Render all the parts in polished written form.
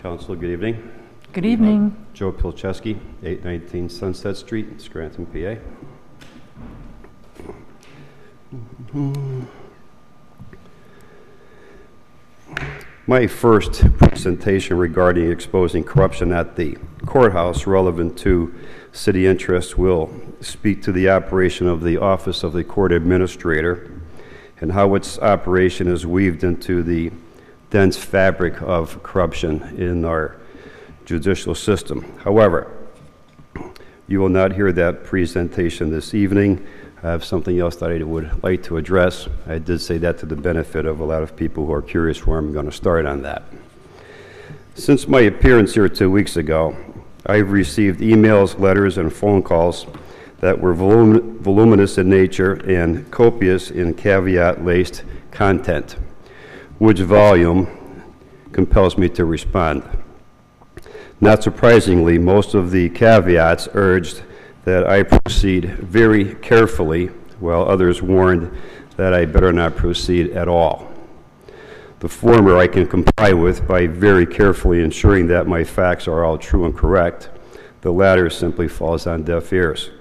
Council, good evening. Good evening. Joe Pilchesky, 819 Sunset Street, Scranton, PA. My first presentation regarding exposing corruption at the courthouse relevant to city interests will speak to the operation of the Office of the Court Administrator and how its operation is weaved into the dense fabric of corruption in our judicial system. However, you will not hear that presentation this evening. I have something else that I would like to address. I did say that to the benefit of a lot of people who are curious where I'm going to start on that. Since my appearance here 2 weeks ago, I've received emails, letters, and phone calls that were voluminous in nature and copious in caveat-laced content, which volume compels me to respond. Not surprisingly, most of the caveats urged that I proceed very carefully, while others warned that I better not proceed at all. The former I can comply with by very carefully ensuring that my facts are all true and correct. The latter simply falls on deaf ears.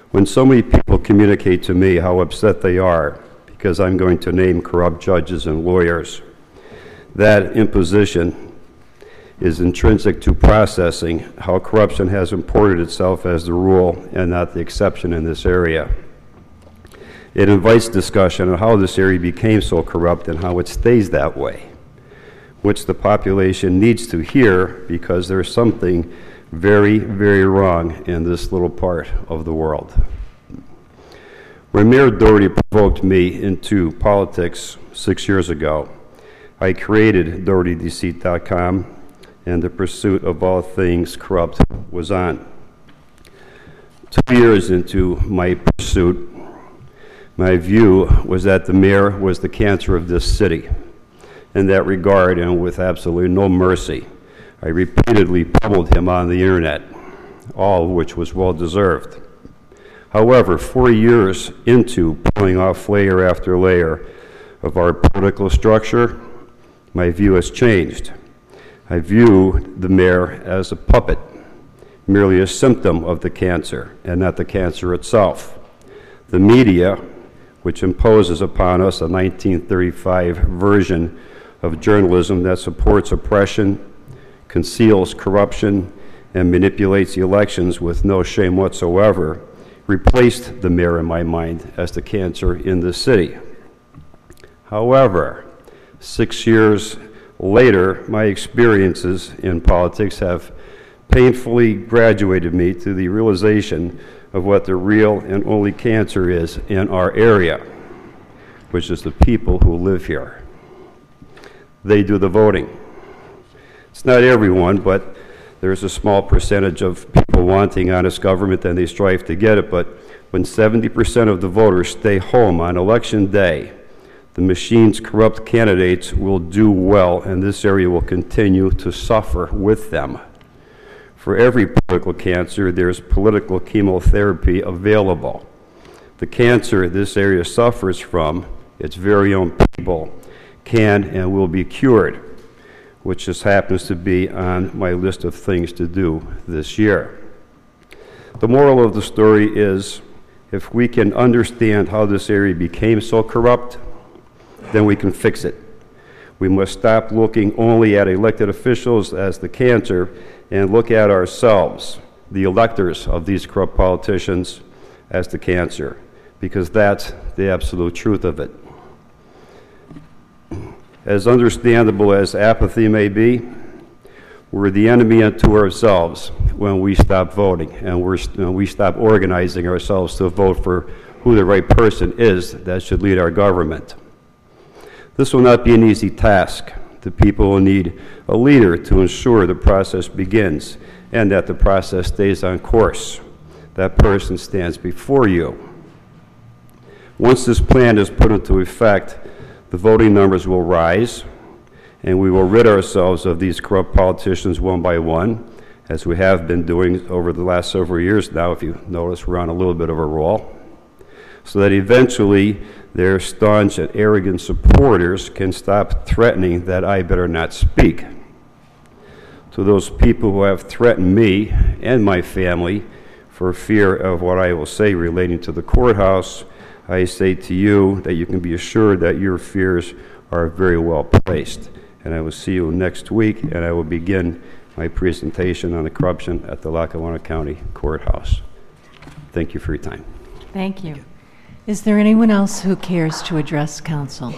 When so many people communicate to me how upset they are because I'm going to name corrupt judges and lawyers, that imposition is intrinsic to processing how corruption has imported itself as the rule and not the exception in this area. It invites discussion on how this area became so corrupt and how it stays that way, which the population needs to hear because there's something very, very wrong in this little part of the world. When Mayor Doherty provoked me into politics 6 years ago, I created DohertyDeceit.com, and the pursuit of all things corrupt was on. 2 years into my pursuit, my view was that the mayor was the cancer of this city. In that regard, and with absolutely no mercy, I repeatedly pummeled him on the internet, all of which was well-deserved. However, 4 years into pulling off layer after layer of our political structure, my view has changed. I view the mayor as a puppet, merely a symptom of the cancer, and not the cancer itself. The media, which imposes upon us a 1935 version of journalism that supports oppression, conceals corruption, and manipulates the elections with no shame whatsoever, replaced the mayor in my mind as the cancer in the city. However, 6 years later, my experiences in politics have painfully graduated me to the realization of what the real and only cancer is in our area, which is the people who live here. They do the voting. It's not everyone, but there's a small percentage of people wanting honest government and they strive to get it, but when 70% of the voters stay home on election day, the machine's corrupt candidates will do well, and this area will continue to suffer with them. For every political cancer, there's political chemotherapy available. The cancer this area suffers from, its very own people, can and will be cured, which just happens to be on my list of things to do this year. The moral of the story is, if we can understand how this area became so corrupt, then we can fix it. We must stop looking only at elected officials as the cancer and look at ourselves, the electors of these corrupt politicians, as the cancer, because that's the absolute truth of it. As understandable as apathy may be, we're the enemy unto ourselves when we stop voting and we stop organizing ourselves to vote for who the right person is that should lead our government. This will not be an easy task. The people will need a leader to ensure the process begins and that the process stays on course. That person stands before you. Once this plan is put into effect, the voting numbers will rise, and we will rid ourselves of these corrupt politicians one by one, as we have been doing over the last several years now. If you notice, we're on a little bit of a roll, so that eventually their staunch and arrogant supporters can stop threatening that I better not speak. to those people who have threatened me and my family for fear of what I will say relating to the courthouse, I say to you that you can be assured that your fears are very well placed. And I will see you next week, and I will begin my presentation on the corruption at the Lackawanna County Courthouse. Thank you for your time. Thank you. Is there anyone else who cares to address council?